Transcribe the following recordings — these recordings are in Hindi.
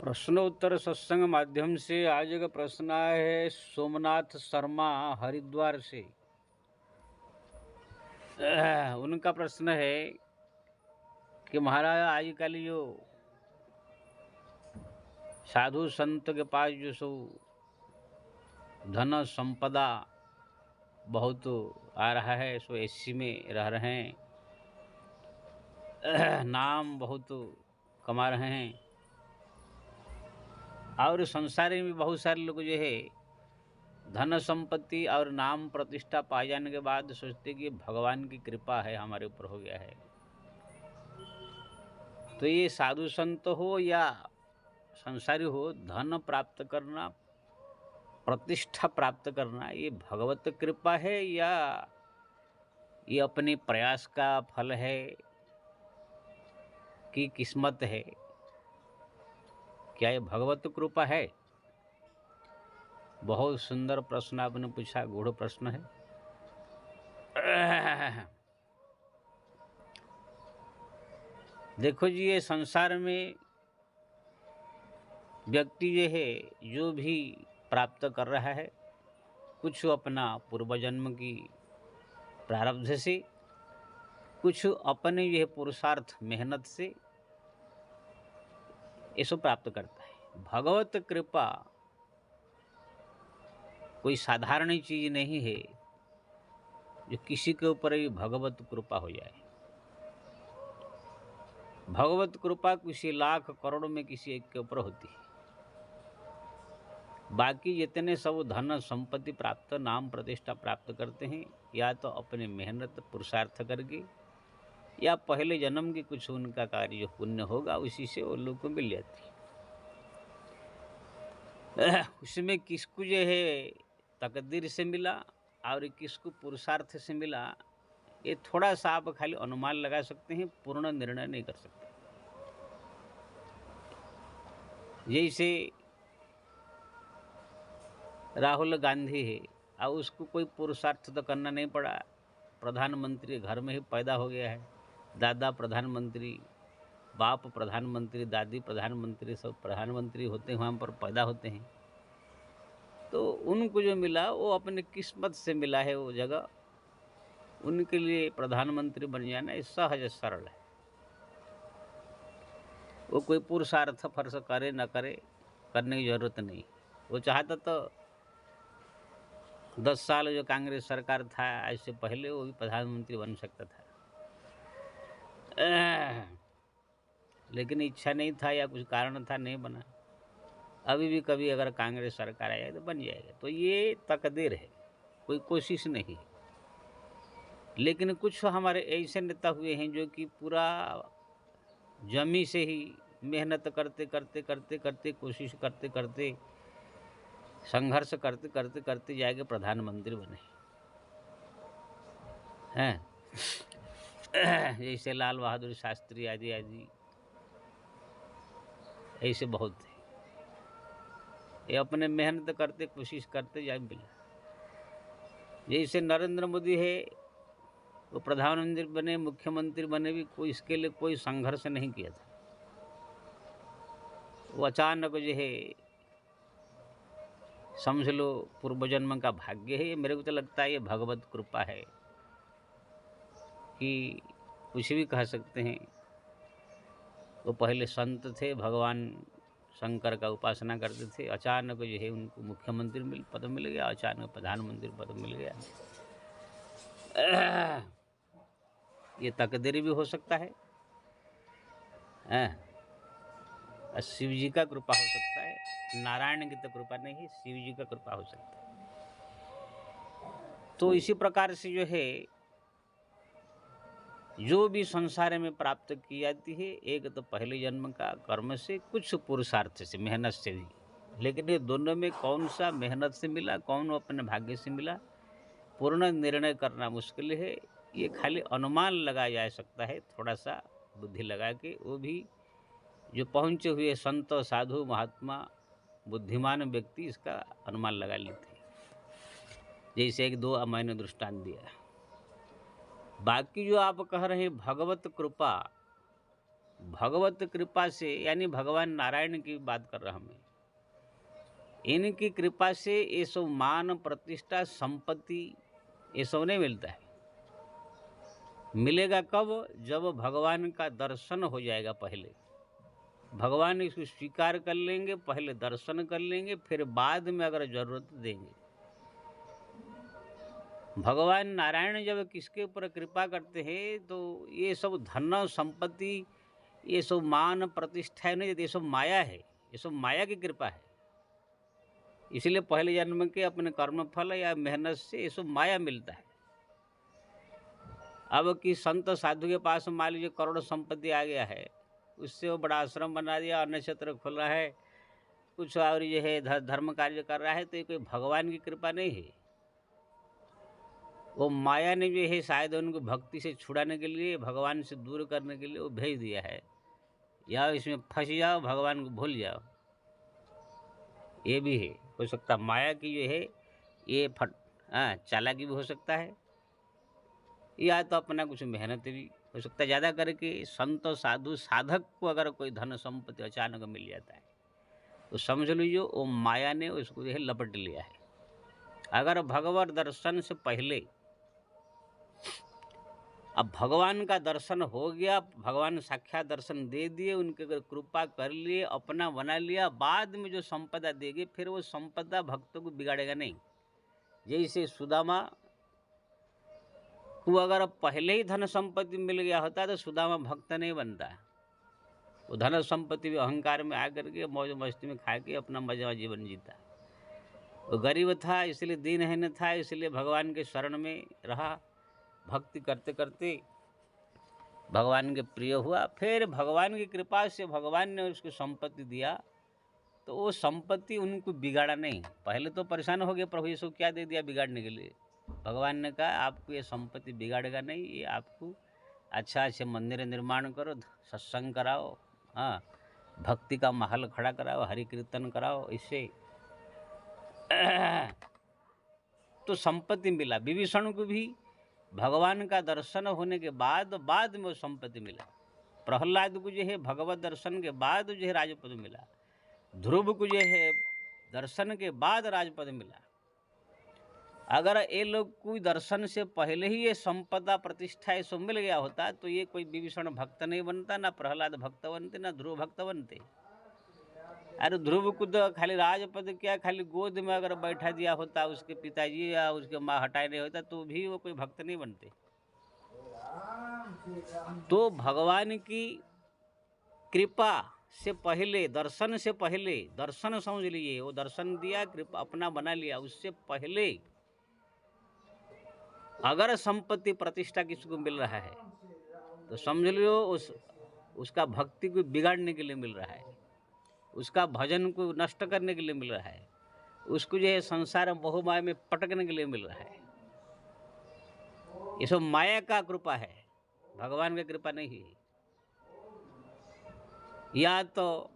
प्रश्न उत्तर सत्संग माध्यम से आज का प्रश्न आया है सोमनाथ शर्मा हरिद्वार से। उनका प्रश्न है कि महाराज आजकल जो साधु संत के पास जो सो धन संपदा बहुत आ रहा है, सो एसी में रह रहे हैं, नाम बहुत कमा रहे हैं और संसार में बहुत सारे लोग जो है धन संपत्ति और नाम प्रतिष्ठा पा जाने के बाद सोचते कि भगवान की कृपा है, हमारे ऊपर हो गया है। तो ये साधु संत हो या संसारी हो, धन प्राप्त करना, प्रतिष्ठा प्राप्त करना, ये भगवत कृपा है या ये अपने प्रयास का फल है कि किस्मत है? क्या ये भगवत कृपा है? बहुत सुंदर प्रश्न आपने पूछा, गूढ़ प्रश्न है। देखो जी, ये संसार में व्यक्ति जो है जो भी प्राप्त कर रहा है, कुछ अपना पूर्व जन्म की प्रारब्ध से, कुछ अपने यह पुरुषार्थ मेहनत से इसको प्राप्त करता है। भगवत कृपा कोई साधारण चीज नहीं है जो किसी के ऊपर भी भगवत कृपा हो जाए। भगवत कृपा किसी लाख करोड़ में किसी एक के ऊपर होती है। बाकी जितने सब धन संपत्ति प्राप्त, नाम प्रतिष्ठा प्राप्त करते हैं, या तो अपने मेहनत पुरुषार्थ करके या पहले जन्म की कुछ उनका कार्य जो पुण्य होगा उसी से वो लोग को मिल जाती है। उसमें किसको जो है तकदीर से मिला और किसको पुरुषार्थ से मिला, ये थोड़ा सा आप खाली अनुमान लगा सकते हैं, पूर्ण निर्णय नहीं कर सकते। जैसे राहुल गांधी है, और उसको कोई पुरुषार्थ तो करना नहीं पड़ा, प्रधानमंत्री घर में ही पैदा हो गया है, दादा प्रधानमंत्री, बाप प्रधानमंत्री, दादी प्रधानमंत्री, सब प्रधानमंत्री होते हैं, वहाँ पर पैदा होते हैं। तो उनको जो मिला वो अपने किस्मत से मिला है वो जगह। उनके लिए प्रधानमंत्री बन जाना ये सहज सरल है। वो कोई पुरुषार्थ फर्ज करे न करे, करने की जरूरत नहीं। वो चाहता तो 10 साल जो कांग्रेस सरकार था ऐसे पहले वो भी प्रधानमंत्री बन सकता था, लेकिन इच्छा नहीं था या कुछ कारण था, नहीं बना। अभी भी कभी अगर कांग्रेस सरकार आए तो बन जाएगा। तो ये तकदीर है, कोई कोशिश नहीं। लेकिन कुछ हमारे ऐसे नेता हुए हैं जो कि पूरा जमी से ही मेहनत करते करते करते करते, कोशिश करते करते, संघर्ष करते करते करते जाके प्रधानमंत्री बने हैं। जैसे लाल बहादुर शास्त्री आदि आदि, ऐसे बहुत थे। ये अपने मेहनत करते कोशिश करते जाए मिला। जैसे नरेंद्र मोदी है, वो प्रधानमंत्री बने, मुख्यमंत्री बने, भी कोई इसके लिए कोई संघर्ष नहीं किया था। वो अचानक जो है समझ लो पूर्व जन्म का भाग्य है। मेरे को तो लगता है ये भगवत कृपा है कि कुछ भी कह सकते हैं। वो पहले संत थे, भगवान शंकर का उपासना करते थे, अचानक जो है उनको मुख्यमंत्री पद मिल गया, अचानक प्रधानमंत्री पद मिल गया। ये तकदीर भी हो सकता है, शिव जी का कृपा हो सकता है। नारायण की तो कृपा नहीं है, शिव जी का कृपा हो सकता है। तो इसी प्रकार से जो है जो भी संसार में प्राप्त की जाती है, एक तो पहले जन्म का कर्म से, कुछ पुरुषार्थ से, मेहनत से भी। लेकिन ये दोनों में कौन सा मेहनत से मिला, कौन अपने भाग्य से मिला, पूर्ण निर्णय करना मुश्किल है। ये खाली अनुमान लगाया जा सकता है, थोड़ा सा बुद्धि लगा के। वो भी जो पहुँचे हुए संत, साधु, महात्मा, बुद्धिमान व्यक्ति इसका अनुमान लगा लेते हैं। जैसे एक दो मैंने दृष्टांत दिया। बाकी जो आप कह रहे हैं भगवत कृपा, भगवत कृपा से, यानी भगवान नारायण की बात कर रहा हूँ मैं, इनकी कृपा से ये सब मान प्रतिष्ठा संपत्ति ये सब नहीं मिलता है। मिलेगा कब? जब भगवान का दर्शन हो जाएगा। पहले भगवान इसको स्वीकार कर लेंगे, पहले दर्शन कर लेंगे, फिर बाद में अगर जरूरत देंगे। भगवान नारायण जब किसके ऊपर कृपा करते हैं तो ये सब धन संपत्ति, ये सब मान प्रतिष्ठा नहीं देते, ये सब माया है, ये सब माया की कृपा है। इसलिए पहले जन्म के अपने कर्म फल या मेहनत से ये सब माया मिलता है। अब कि संत साधु के पास मान लीजिए करोड़ संपत्ति आ गया है, उससे वो बड़ा आश्रम बना दिया, अन्न क्षेत्र खोला है, कुछ और जो है धर्म कार्य कर रहा है, तो ये कोई भगवान की कृपा नहीं है। वो माया ने जो है शायद उनको भक्ति से छुड़ाने के लिए, भगवान से दूर करने के लिए वो भेज दिया है, या इसमें फंस जाओ, भगवान को भूल जाओ। ये भी है, हो सकता माया की जो है ये चालाकी भी हो सकता है, या तो अपना कुछ मेहनत भी हो सकता है। ज़्यादा करके संत साधु साधक को अगर कोई धन संपत्ति अचानक मिल जाता है तो समझ लीजिए वो माया ने उसको जो है लपट लिया है। अगर भगवत दर्शन से पहले, अब भगवान का दर्शन हो गया, भगवान साक्षात दर्शन दे दिए, उनके अगर कृपा कर लिए, अपना बना लिया, बाद में जो संपदा देगी फिर वो संपदा भक्तों को बिगाड़ेगा नहीं। जैसे सुदामा को अगर पहले ही धन संपत्ति मिल गया होता तो सुदामा भक्त नहीं बनता। वो धन संपत्ति भी अहंकार में आकर के मौज मस्ती में खा के अपना मजा जीवन जीता। वो गरीब था इसलिए दीनहीन था, इसलिए भगवान के शरण में रहा, भक्ति करते करते भगवान के प्रिय हुआ। फिर भगवान की कृपा से भगवान ने उसको संपत्ति दिया, तो वो संपत्ति उनको बिगाड़ा नहीं। पहले तो परेशान हो गए, प्रभु ये सब क्या दे दिया बिगाड़ने के लिए। भगवान ने कहा आपको ये संपत्ति बिगाड़ेगा नहीं, ये आपको अच्छा अच्छे मंदिर निर्माण करो, सत्संग कराओ, हाँ, भक्ति का महल खड़ा कराओ, हरि कीर्तन कराओ, इससे तो संपत्ति मिला। विभीषण को भी भगवान का दर्शन होने के बाद में वो संपत्ति मिला। प्रहलाद को जो है भगवत दर्शन के बाद जो है राजपद मिला। ध्रुव को जो है दर्शन के बाद राजपद मिला। अगर ये लोग कोई दर्शन से पहले ही ये संपदा प्रतिष्ठा ये सब मिल गया होता तो ये कोई विभीषण भक्त नहीं बनता, ना प्रहलाद भक्त बनते, ना ध्रुव भक्त बनते। अरे ध्रुव को तो खाली राजपद क्या, खाली गोद में अगर बैठा दिया होता उसके पिताजी या उसके माँ हटाए नहीं होता तो भी वो कोई भक्त नहीं बनते। तो भगवान की कृपा से पहले, दर्शन से पहले, दर्शन समझ लीजिए, वो दर्शन दिया, कृपा अपना बना लिया, उससे पहले अगर संपत्ति प्रतिष्ठा किसी को मिल रहा है तो समझ लो उसका भक्ति को बिगाड़ने के लिए मिल रहा है, उसका भजन को नष्ट करने के लिए मिल रहा है, उसको जो है संसार मोहमाया में पटकने के लिए मिल रहा है। ये सब माया का कृपा है, भगवान की कृपा नहीं है। या तो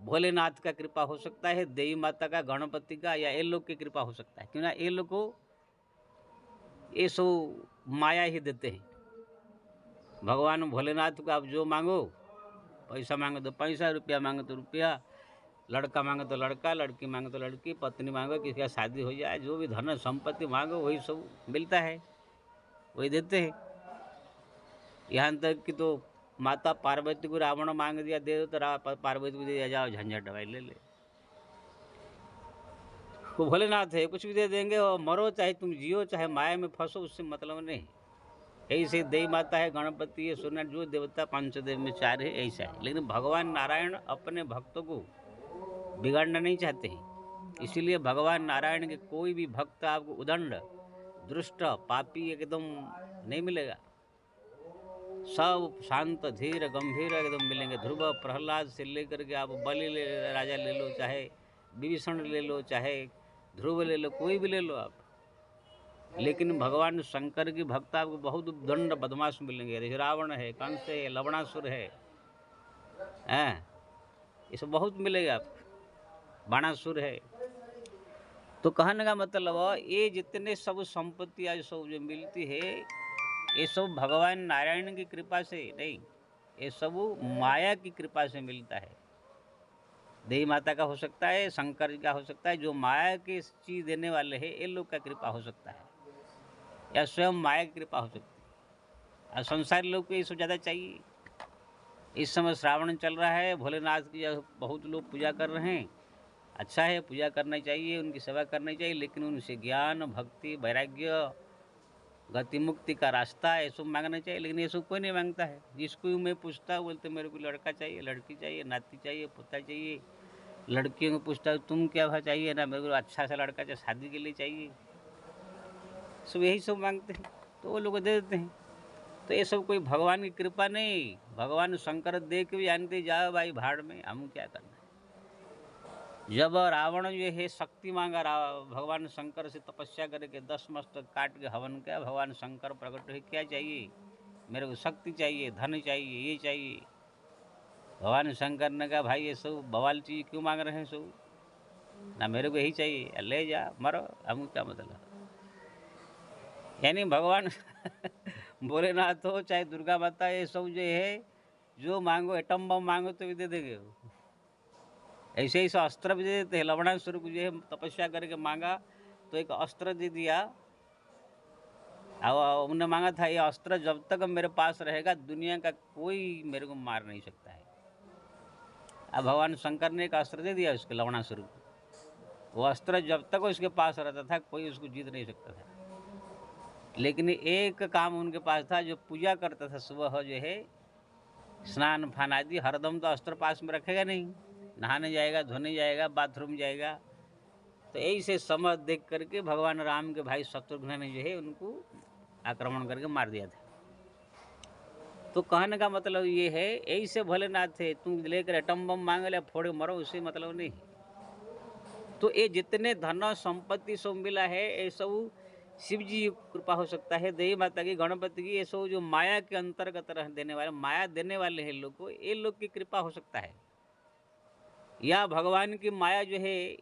भोलेनाथ का कृपा हो सकता है, देवी माता का, गणपति का, या ये लोग की कृपा हो सकता है। क्यों ना, ये लोग को ये सब माया ही देते हैं। भगवान भोलेनाथ को आप जो मांगो, पैसा मांगो तो पैसा, रुपया मांगो तो रुपया, लड़का मांगो तो लड़का, लड़की मांगो तो लड़की, पत्नी मांगो किसी का शादी हो जाए, जो भी धन संपत्ति मांगो वही सब मिलता है, वही देते हैं। यहाँ तक कि तो माता पार्वती को रावण मांग दिया, दे दो तो पार्वती को दे दिया, जाओ झंझट दवाई ले ले। वो भोलेनाथ है, कुछ भी दे देंगे, और मरो चाहे तुम जियो चाहे माया में फंसो, उससे मतलब नहीं। ऐसे देवी माता है, गणपति है, सूर्य, जो देवता पंचदेव में चार है, ऐसा है। लेकिन भगवान नारायण अपने भक्तों को बिगाड़ना नहीं चाहते हैं। इसीलिए भगवान नारायण के कोई भी भक्त आपको उदंड, दुष्ट, पापी एकदम नहीं मिलेगा। सब शांत, धीर, गंभीर एकदम मिलेंगे। ध्रुव, प्रहलाद से लेकर के आप बलि राजा ले लो, चाहे विभीषण ले लो, चाहे ध्रुव ले लो, कोई भी ले लो आप। लेकिन भगवान शंकर की भक्त आपको बहुत दंड बदमाश मिलेंगे। रावण है, कंस है, लवणासुर है, ये सब बहुत मिलेगा आपको, बाणासुर है। तो कहने का मतलब ये जितने सब संपत्ति आज सब जो मिलती है, ये सब भगवान नारायण की कृपा से नहीं, ये सब माया की कृपा से मिलता है। देवी माता का हो सकता है, शंकर जी का हो सकता है, जो माया की चीज़ देने वाले हैं ये लोग का कृपा हो सकता है, या स्वयं माया की कृपा हो सकती है। और संसारी लोग को ये सब ज़्यादा चाहिए। इस समय श्रावण चल रहा है, भोलेनाथ की बहुत लोग पूजा कर रहे हैं। अच्छा है, पूजा करना चाहिए, उनकी सेवा करनी चाहिए, लेकिन उनसे ज्ञान, भक्ति, वैराग्य, गति मुक्ति का रास्ता ये सब मांगना चाहिए। लेकिन ये सब कोई नहीं मांगता है। जिसको मैं पूछता हूँ बोलते मेरे को लड़का चाहिए, लड़की चाहिए, नाती चाहिए, पोता चाहिए। लड़कियों को पूछता हूँ तुम क्या भाई चाहिए ना, मेरे को अच्छा सा लड़का चाहिए, शादी के लिए चाहिए। सब यही सब मांगते हैं, तो वो लोग दे देते हैं। तो ये सब कोई भगवान की कृपा नहीं। भगवान शंकर दे के भी जानते जाओ भाई भाड़ में, हम क्या करना है। जब रावण जो है शक्ति मांगा भगवान शंकर से तपस्या करके 10 मस्तक काट के हवन किया, भगवान शंकर प्रकट हुए, क्या चाहिए, मेरे को शक्ति चाहिए, धन चाहिए, ये चाहिए। भगवान शंकर ने कहा भाई ये सब बवाल चीज क्यों मांग रहे हैं, सब ना मेरे को यही चाहिए, ले जा मरो, हम क्या मतलब। यानी भगवान भोलेनाथ हो चाहे दुर्गा माता, ये सब जो है जो मांगो एटम बम मांगो तो भी दे देंगे। ऐसे ही अस्त्र भी दे देते हैं। लवणासुर को जो है तपस्या करके मांगा तो एक अस्त्र दे दिया। अब उन्होंने मांगा था ये अस्त्र जब तक मेरे पास रहेगा दुनिया का कोई मेरे को मार नहीं सकता है। अब भगवान शंकर ने एक अस्त्र दे दिया उसके लवणासुर को। वो अस्त्र जब तक उसके पास रहता था कोई उसको जीत नहीं सकता था। लेकिन एक काम उनके पास था, जो पूजा करता था सुबह जो है स्नान फान आदि, हरदम तो अस्त्र पास में रखेगा नहीं, नहाने जाएगा, धोने जाएगा, बाथरूम जाएगा। तो ऐसे समय देख करके भगवान राम के भाई शत्रुघ्न ने जो है उनको आक्रमण करके मार दिया था। तो कहने का मतलब ये है, ऐसे भोलेनाथ थे, तुम लेकर एटम बम मांग ले फोड़े मरो, उससे मतलब नहीं। तो ये जितने धन संपत्ति सब मिला है ये सब शिव जी कृपा हो सकता है, देवी माता की, गणपति की, ये सब जो माया के अंतर्गत रह देने वाले, माया देने वाले हैं लोग को, ये लोग की कृपा हो सकता है। या भगवान की माया जो है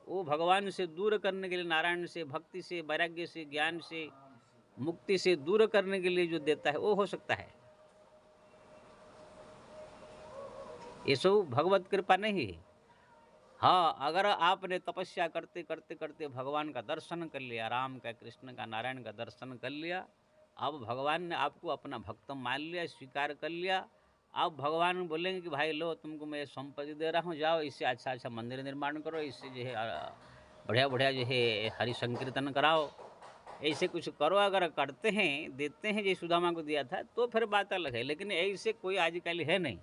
वो भगवान से दूर करने के लिए, नारायण से, भक्ति से, वैराग्य से, ज्ञान से, मुक्ति से दूर करने के लिए जो देता है वो हो सकता है। ये सब भगवत कृपा नहीं है। हाँ, अगर आपने तपस्या करते करते करते भगवान का दर्शन कर लिया, राम का, कृष्ण का, नारायण का दर्शन कर लिया, अब भगवान ने आपको अपना भक्त मान लिया, स्वीकार कर लिया। अब भगवान बोलेंगे कि भाई लो तुमको मैं संपत्ति दे रहा हूँ, जाओ इससे अच्छा अच्छा मंदिर निर्माण करो, इससे जो है बढ़िया बढ़िया जो है हरि संकीर्तन कराओ, ऐसे कुछ करो। अगर करते हैं, देते हैं, जैसे सुदामा को दिया था, तो फिर बात अलग है। लेकिन ऐसे कोई आजकल है नहीं।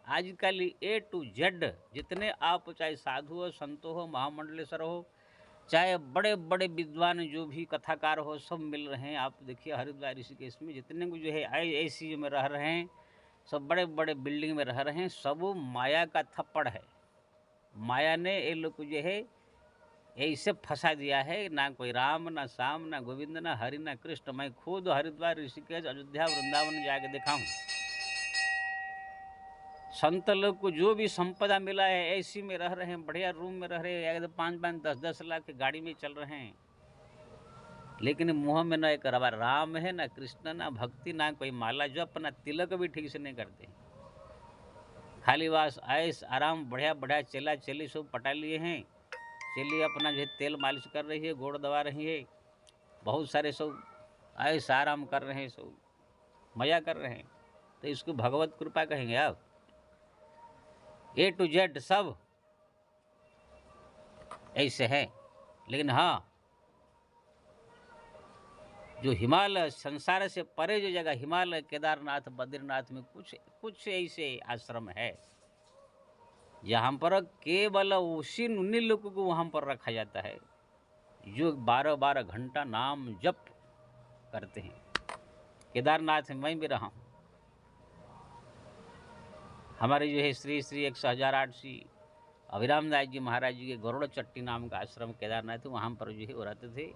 आजकल A to Z जितने आप, चाहे साधु हो, संतो हो, महामंडलेश्वर हो, चाहे बड़े बड़े विद्वान जो भी कथाकार हो, सब मिल रहे हैं। आप देखिए हरिद्वार ऋषिकेश में जितने को जो है ऐसी में रह रहे हैं, सब बड़े बड़े बिल्डिंग में रह रहे हैं, सब माया का थप्पड़ है। माया ने ये लोग को जो है ऐसे फंसा दिया है, ना कोई राम, ना श्याम, ना गोविंद, ना हरि, ना कृष्ण। मैं खुद हरिद्वार ऋषिकेश अयोध्या वृंदावन जाके देखा हूँ। संत लोग को जो भी संपदा मिला है ऐसी में रह रहे हैं, बढ़िया रूम में रह रहे हैं, 5-5, 10-10 लाख की गाड़ी में चल रहे हैं, लेकिन मुंह में ना एक राम है, ना कृष्ण, ना भक्ति, ना कोई माला जो अपना तिलक भी ठीक से नहीं करते। खाली बस ऐस आराम, बढ़िया बढ़िया चेला चेली सब पटा लिए हैं। चेली अपना जो है तेल मालिश कर रही है, गोड़ दबा रही है, बहुत सारे सब ऐसा आराम कर रहे हैं, सब मजा कर रहे हैं। तो इसको भगवत कृपा कहेंगे आप? A to Z सब ऐसे हैं। लेकिन हाँ, जो हिमालय, संसार से परे जो जगह, हिमालय, केदारनाथ, बद्रीनाथ में कुछ कुछ ऐसे आश्रम है जहाँ पर केवल उन्हीं लोगों को वहाँ पर रखा जाता है जो 12-12 घंटा नाम जप करते हैं। केदारनाथ में मैं भी रहा हूँ। हमारे जो है श्री श्री 100,008 श्री अभिराम दास जी महाराज जी के गरुड़ चट्टी नाम का आश्रम केदारनाथ है, वहाँ पर जो है वो रहते थे।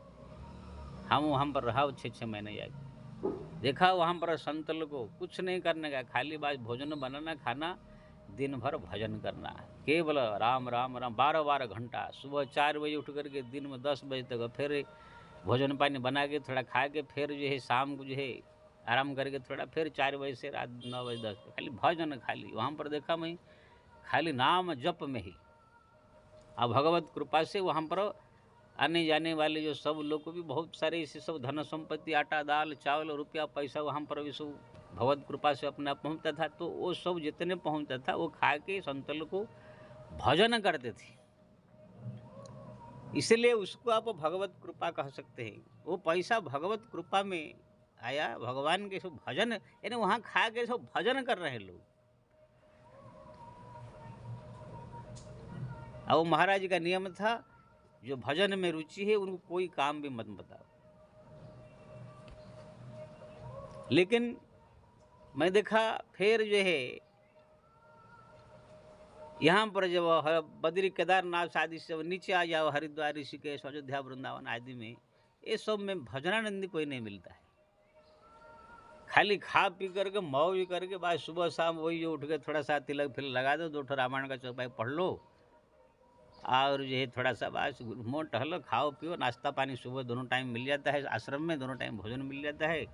हम वहाँ पर रहा 6-6 महीने जाके देखा। वहाँ पर संत लोग को कुछ नहीं करने का, खाली बात भोजन बनाना, खाना, दिन भर भजन करना, केवल राम राम राम 12-12 घंटा। सुबह 4 बजे उठ करके दिन में 10 बजे तक फिर भोजन पानी बना के थोड़ा खा के फिर जो है शाम को जो है आराम करके थोड़ा फिर 4 बजे से रात 9 बजे 10 बजे खाली भजन, खाली वहाँ पर देखा मैं खाली नाम जप में ही। अब भगवत कृपा से वहाँ पर आने जाने वाले जो सब लोग को भी बहुत सारे ऐसे सब धन संपत्ति, आटा दाल चावल रुपया पैसा वहाँ पर भी सब भगवत कृपा से अपना पहुँचता था। तो वो सब जितने पहुँचता था वो खा के संतल को भजन करते थे, इसलिए उसको आप भगवत कृपा कह सकते हैं। वो पैसा भगवत कृपा में आया, भगवान के सब भजन, यानी वहाँ खा के सब भजन कर रहे हैं लोग। और वो महाराज का नियम था, जो भजन में रुचि है उनको कोई काम भी मत बताओ। लेकिन मैं देखा फिर जो है यहाँ पर जब बद्री केदारनाथ आदि से नीचे आ जाओ, हरिद्वार ऋषिकेश अयोध्या वृंदावन आदि में, ये सब में भजनानंदी कोई नहीं मिलता है। खाली खा पी करके मौज करके बाद सुबह शाम वही जो उठ के थोड़ा सा तिलक फिलक लगा दो, 2 ठो रामायण का चौपाई पढ़ लो, और जो है थोड़ा सा बस घूमो टहलो, खाओ पियो, नाश्ता पानी सुबह दोनों टाइम मिल जाता है। आश्रम में दोनों टाइम भोजन मिल जाता है।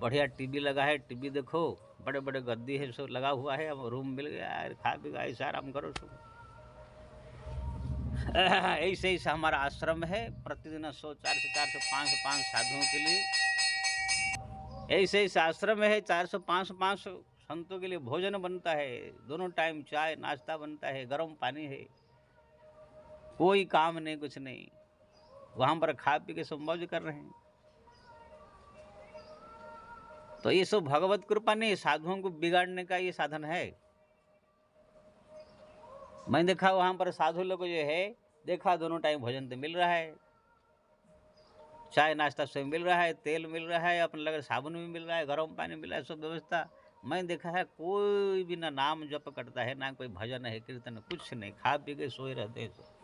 बढ़िया टीवी लगा है, टीवी देखो, बड़े बड़े गद्दी है सब लगा हुआ है, अब रूम मिल गया है, खा पी के ऐसा आराम करो सब। ऐसे ऐसा हमारा आश्रम है। प्रतिदिन 100 400 400 500 500 साधुओं के लिए ऐसे ऐसे आश्रम है। 400 500 500 संतों के लिए भोजन बनता है, दोनों टाइम चाय नाश्ता बनता है, गर्म पानी है, कोई काम नहीं कुछ नहीं, वहाँ पर खा पी के सब मौज कर रहे हैं। तो ये सब भगवत कृपा नहीं, साधुओं को बिगाड़ने का ये साधन है। मैं देखा वहाँ पर साधु लोग जो है, देखा दोनों टाइम भोजन तो मिल रहा है, चाय नाश्ता सब मिल रहा है, तेल मिल रहा है, अपने लगे साबुन भी मिल रहा है, गर्म पानी मिल रहा है, सब व्यवस्था। मैं देखा है कोई भी ना नाम जप करता है, ना कोई भजन है कीर्तन, कुछ नहीं, खा पी के सोए रहते हैं सब।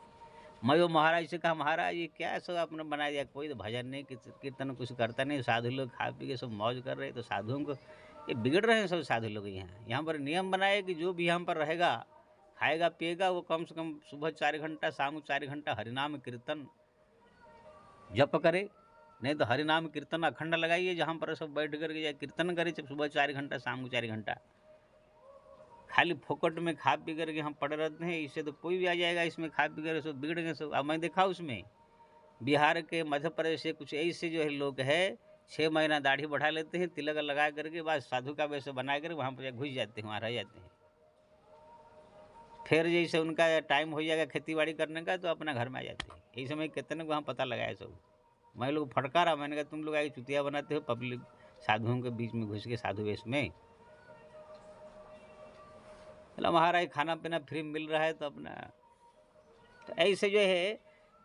मैं वो महाराज से कहा, महाराज ये क्या सब आपने बना दिया, कोई तो भजन नहीं कीर्तन कुछ करता नहीं, साधु लोग खा पी के सब मौज कर रहे हैं। तो साधुओं को ये बिगड़ रहे हैं सब साधु लोग। यहाँ पर नियम बनाए कि जो भी यहाँ पर रहेगा, खाएगा पिएगा, वो कम से कम सुबह 4 घंटा शाम को 4 घंटा हरिनाम कीर्तन जप करे। नहीं तो हरिनाम कीर्तन अखंड लगाइए, जहाँ पर सब बैठ करके या कीर्तन करे, सुबह 4 घंटा शाम को 4 घंटा। खाली फोकट में खा पी करके हम पड़े रहते हैं, इससे तो कोई भी आ जाएगा इसमें खा पी कर सब बिगड़ गए सब। अब मैं देखा उसमें बिहार के, मध्य प्रदेश से कुछ ऐसे जो है लोग है, 6 महीना दाढ़ी बढ़ा लेते हैं, तिलक लगा करके बाद साधु का वैसे बना कर वहाँ पर घुस जाते हैं, वहाँ रह जाते हैं। फिर जैसे उनका टाइम हो जाएगा खेती बाड़ी करने का, तो अपना घर में आ जाते हैं। यही समय कितने को वहाँ पता लगाया सब। मैं लोग फटकारा, मैंने कहा तुम लोग आई चुतिया बनाते हो पब्लिक साधुओं के बीच में घुस के साधु वेश में। मतलब महाराज खाना पीना फ्री मिल रहा है तो अपना, तो ऐसे जो है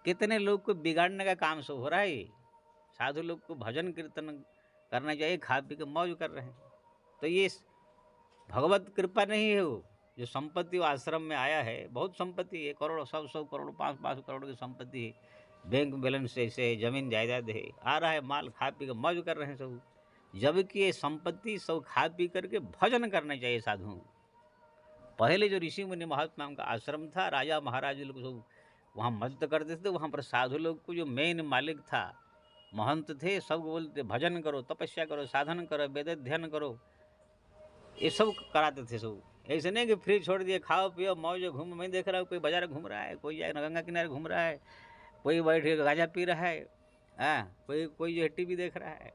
कितने लोग को बिगाड़ने का काम सब हो रहा है। साधु लोग को भजन कीर्तन करना चाहिए, खा पी के मौज कर रहे हैं। तो ये भगवत कृपा नहीं है। वो जो संपत्ति वो आश्रम में आया है, बहुत संपत्ति है, करोड़ 100 करोड़ 500 करोड़ की संपत्ति है, बैंक बैलेंस ऐसे जमीन जायदाद है, आ रहा है माल, खा पी के मौज कर रहे हैं सब। जबकि ये संपत्ति सब खा पी करके भजन करना चाहिए साधुओं को। पहले जो ऋषि मुनि महात्माओं का आश्रम था, राजा महाराज लोग सब वहाँ मदद करते थे। वहाँ पर साधु लोग को जो मेन मालिक था, महंत थे, सब बोलते भजन करो, तपस्या करो, साधन करो, वेद ध्यान करो, ये सब कराते थे सब। ऐसे नहीं कि फ्री छोड़ दिए, खाओ पियो मौज घूम। मैं देख रहा हूँ कोई बाजार घूम रहा है, कोई जाए गंगा किनारे घूम रहा है, कोई बैठ के गांजा पी रहा है, कोई कोई जो है टीवी देख रहा है।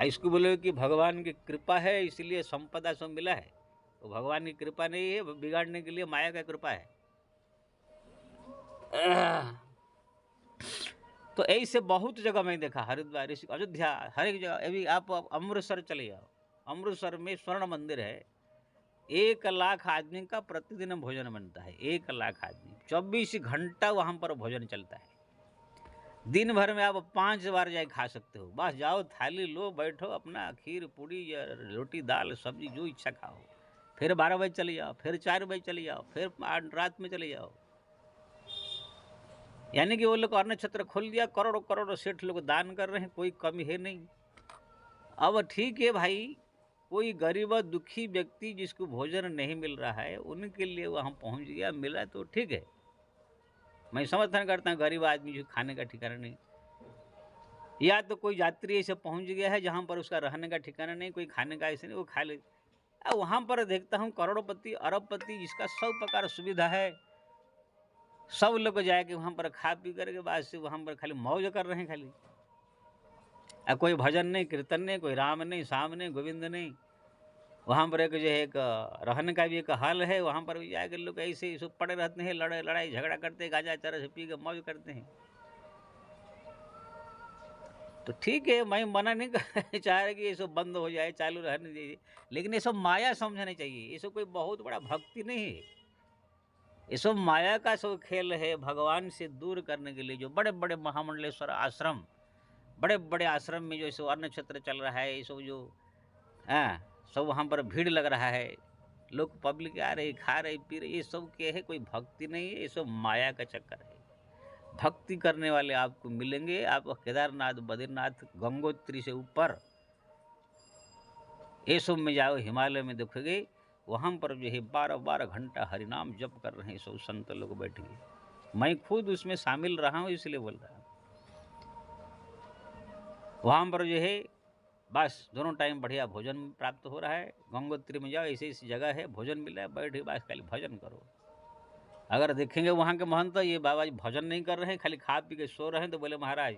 इसको बोले कि भगवान की कृपा है इसलिए संपदा सब मिला है। तो भगवान की कृपा नहीं है, बिगाड़ने के लिए माया का कृपा है। तो ऐसे बहुत जगह मैं देखा, हरिद्वार अयोध्या हर एक जगह। अभी आप अमृतसर चले जाओ, अमृतसर में स्वर्ण मंदिर है, 1 लाख आदमी का प्रतिदिन भोजन बनता है। 1 लाख आदमी, 24 घंटा वहाँ पर भोजन चलता है। दिन भर में आप 5 बार जाए खा सकते हो। बस जाओ, थाली लो, बैठो, अपना खीर पूड़ी या रोटी दाल सब्जी जो इच्छा खाओ। फिर 12 बजे चले जाओ, फिर 4 बजे चले जाओ, फिर रात में चले जाओ। यानी कि वो लोग अन्न क्षेत्र खोल दिया, करोड़ों करोड़ों सेठ लोग दान कर रहे हैं, कोई कमी है नहीं। अब ठीक है भाई, कोई गरीब दुखी व्यक्ति जिसको भोजन नहीं मिल रहा है, उनके लिए वहाँ पहुँच गया, मिला तो ठीक है, मैं समर्थन करता हूँ। गरीब आदमी जो खाने का ठिकाना नहीं, या तो कोई यात्री ऐसे पहुंच गया है जहां पर उसका रहने का ठिकाना नहीं, कोई खाने का ऐसे नहीं, वो खा ले। वहां पर देखता हूँ करोड़पति अरबपति जिसका सब प्रकार सुविधा है, सब लोग जाके वहां पर खा पी करके बाद से वहां पर खाली मौज कर रहे हैं खाली। कोई भजन नहीं, कीर्तन नहीं, कोई राम नहीं, श्याम नहीं, गोविंद नहीं। वहाँ पर एक जो है एक रहने का भी एक हाल है, वहाँ पर भी जाकर लोग ऐसे ही सब पड़े रहते हैं, लड़ाई झगड़ा करते हैं, गांजा चरस पी के मौज करते हैं। तो ठीक है, मैं मना नहीं कर चाह रहा कि ये सब बंद हो जाए, चालू रहने दीजिए, लेकिन ये सब माया समझना चाहिए। ये सब कोई बहुत बड़ा भक्ति नहीं है, ये सब माया का सब खेल है। भगवान से दूर करने के लिए जो बड़े बड़े महामंडलेश्वर आश्रम, बड़े बड़े आश्रम में जो सब अन्न क्षेत्र चल रहा है, ये सब जो सब वहाँ पर भीड़ लग रहा है, लोग पब्लिक आ रही, खा रही, पी रही, ये सब क्या है? कोई भक्ति नहीं है, ये सब माया का चक्कर है। भक्ति करने वाले आपको मिलेंगे, आप केदारनाथ, बद्रीनाथ, गंगोत्री से ऊपर ये सब में जाओ, हिमालय में देखोगे, वहाँ पर जो है 12-12 घंटा हरिनाम जप कर रहे हैं सब संत लोग बैठे। मैं खुद उसमें शामिल रहा हूँ, इसलिए बोल रहा हूँ। वहाँ पर जो है बस दोनों टाइम बढ़िया भोजन प्राप्त हो रहा है। गंगोत्री में जाओ, ऐसी ऐसी जगह है, भोजन मिल रहा है, बैठे बस खाली भजन करो। अगर देखेंगे वहाँ के महंत ये बाबा जी भजन नहीं कर रहे हैं, खाली खा पी के सो रहे हैं, तो बोले महाराज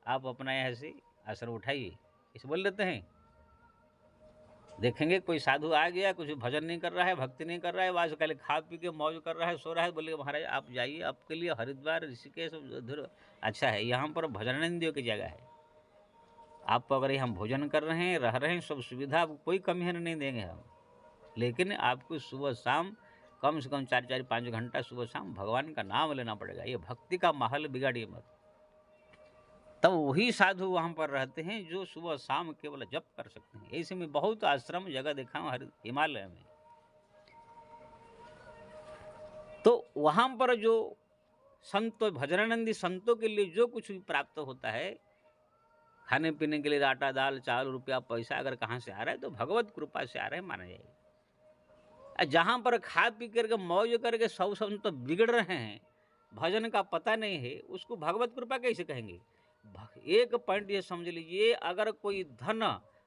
आप अपना यहाँ से आश्रम उठाइए, इसे बोल देते हैं। देखेंगे कोई साधु आ गया, कुछ भजन नहीं कर रहा है, भक्ति नहीं कर रहा है, बस खाली खा पी के मौज कर रहा है, सो रहा है, बोले महाराज आप जाइए, आपके लिए हरिद्वार, ऋषिकेश उधर अच्छा है, यहाँ पर भजनेंद्रियों की जगह है। आप अगर हम भोजन कर रहे हैं, रह रहे हैं, सब सुविधा, आपको कोई कमी नहीं देंगे हम, लेकिन आपको सुबह शाम कम से कम 4-4-5 घंटा सुबह शाम भगवान का नाम लेना पड़ेगा। ये भक्ति का माहौल बिगाड़िए मत। तब वही साधु वहाँ पर रहते हैं जो सुबह शाम केवल जप कर सकते हैं। ऐसे में बहुत आश्रम जगह देखा हूँ हिमालय में। तो वहाँ पर जो संत, भजनानंदी संतों के लिए जो कुछ भी प्राप्त होता है, खाने पीने के लिए आटा दाल चावल रुपया पैसा अगर कहाँ से आ रहा है तो भगवत कृपा से आ रहा है, माना जाएगा। जहाँ पर खा पी करके मौज करके सब संत तो बिगड़ रहे हैं, भजन का पता नहीं है, उसको भगवत कृपा कैसे कहेंगे? एक पॉइंट ये समझ लीजिए, अगर कोई धन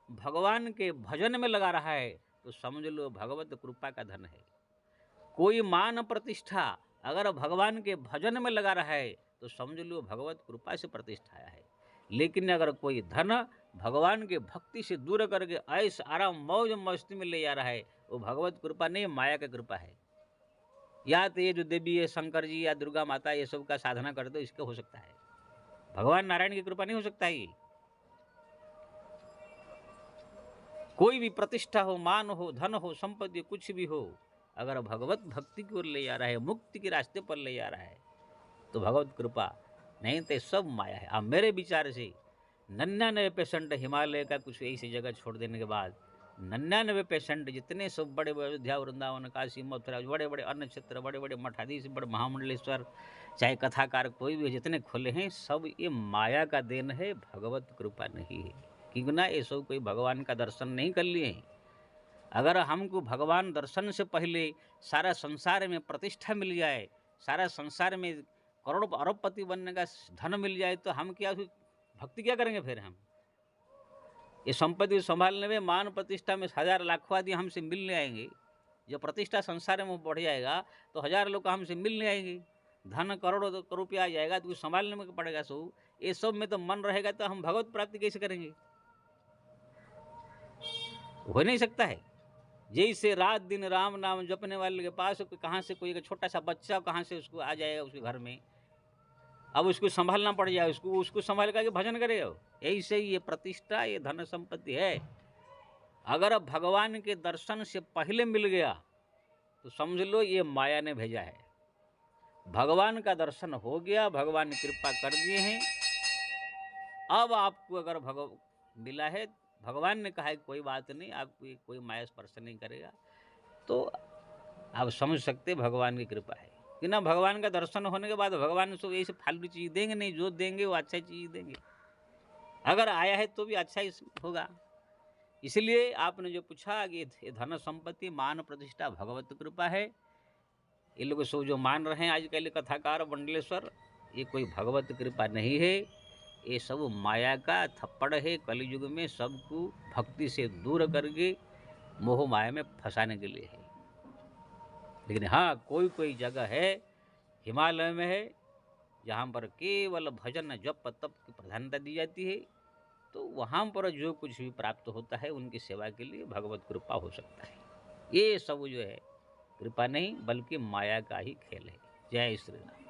भगवान के भजन में लगा रहा है तो समझ लो भगवत कृपा का धन है। कोई मान प्रतिष्ठा अगर भगवान के भजन में लगा रहा है तो समझ लो भगवत कृपा से प्रतिष्ठा आया है। लेकिन अगर कोई धन भगवान के भक्ति से दूर करके ऐश आराम मौज मस्ती में ले जा रहा है, वो भगवत कृपा नहीं, माया का कृपा है। या तो ये जो देवी है, शंकर जी या दुर्गा माता, ये सब का साधना करते हो, इसका हो सकता है। भगवान नारायण की कृपा नहीं हो सकता है। ये कोई भी प्रतिष्ठा हो, मान हो, धन हो, संपत्ति कुछ भी हो, अगर भगवत भक्ति की ओर ले जा रहा है, मुक्ति के रास्ते पर ले जा रहा है, तो भगवत कृपा, नहीं तो सब माया है। अब मेरे विचार से 99% हिमालय का कुछ ऐसी जगह छोड़ देने के बाद 99% जितने सब बड़े बड़े अयोध्या, वृंदावन, काशी, मथुरा, बड़े बड़े अन्न क्षेत्र, बड़े बड़े मठाधीश, बड़े महामंडलेश्वर, चाहे कथाकार कोई भी जितने खोले हैं, सब ये माया का देन है, भगवत कृपा नहीं है। क्योंकि ना ये सब कोई भगवान का दर्शन नहीं कर लिए हैं। अगर हमको भगवान दर्शन से पहले सारा संसार में प्रतिष्ठा मिल जाए, सारा संसार में करोड़ अरबपति बनने का धन मिल जाए, तो हम क्या भक्ति क्या करेंगे? फिर हम ये संपत्ति संभालने में, मान प्रतिष्ठा में 1000 लाखों आदमी हमसे मिलने आएंगे। जब प्रतिष्ठा संसार में बढ़ जाएगा तो 1000 लोग हमसे मिलने आएंगे, धन करोड़ों रुपया आ जाएगा, तो कुछ संभालने में पड़ेगा। सो ये सब में तो मन रहेगा, तो हम भगवत प्राप्ति कैसे करेंगे? हो नहीं सकता है। जैसे रात दिन राम नाम जपने वाले के पास कहाँ से कोई छोटा सा बच्चा कहाँ से उसको आ जाएगा उसके घर में, अब उसको संभालना पड़ जाए, उसको संभाल करके भजन करेगा। ऐसे ही ये प्रतिष्ठा, ये धन संपत्ति है, अगर भगवान के दर्शन से पहले मिल गया तो समझ लो ये माया ने भेजा है। भगवान का दर्शन हो गया, भगवान ने कृपा कर दिए हैं, अब आपको अगर मिला है, भगवान ने कहा है कोई बात नहीं, आपको कोई माया स्पर्श नहीं करेगा, तो आप समझ सकते भगवान की कृपा है। कि ना भगवान का दर्शन होने के बाद भगवान सब ऐसे फालतू चीज़ देंगे नहीं, जो देंगे वो अच्छा चीज़ देंगे। अगर आया है तो भी अच्छा ही होगा। इसलिए आपने जो पूछा कि धन संपत्ति मान प्रतिष्ठा भगवत कृपा है, ये लोग सब जो मान रहे हैं आजकल कथाकार मंडलेश्वर, ये कोई भगवत कृपा नहीं है, ये सब माया का थप्पड़ है। कलयुग में सबको भक्ति से दूर करके मोह माया में फंसाने के लिए है। लेकिन हाँ, कोई कोई जगह है, हिमालय में है, जहाँ पर केवल भजन जप तप की प्रधानता दी जाती है, तो वहाँ पर जो कुछ भी प्राप्त होता है उनकी सेवा के लिए भगवत कृपा हो सकता है। ये सब जो है कृपा नहीं बल्कि माया का ही खेल है। जय श्री राम।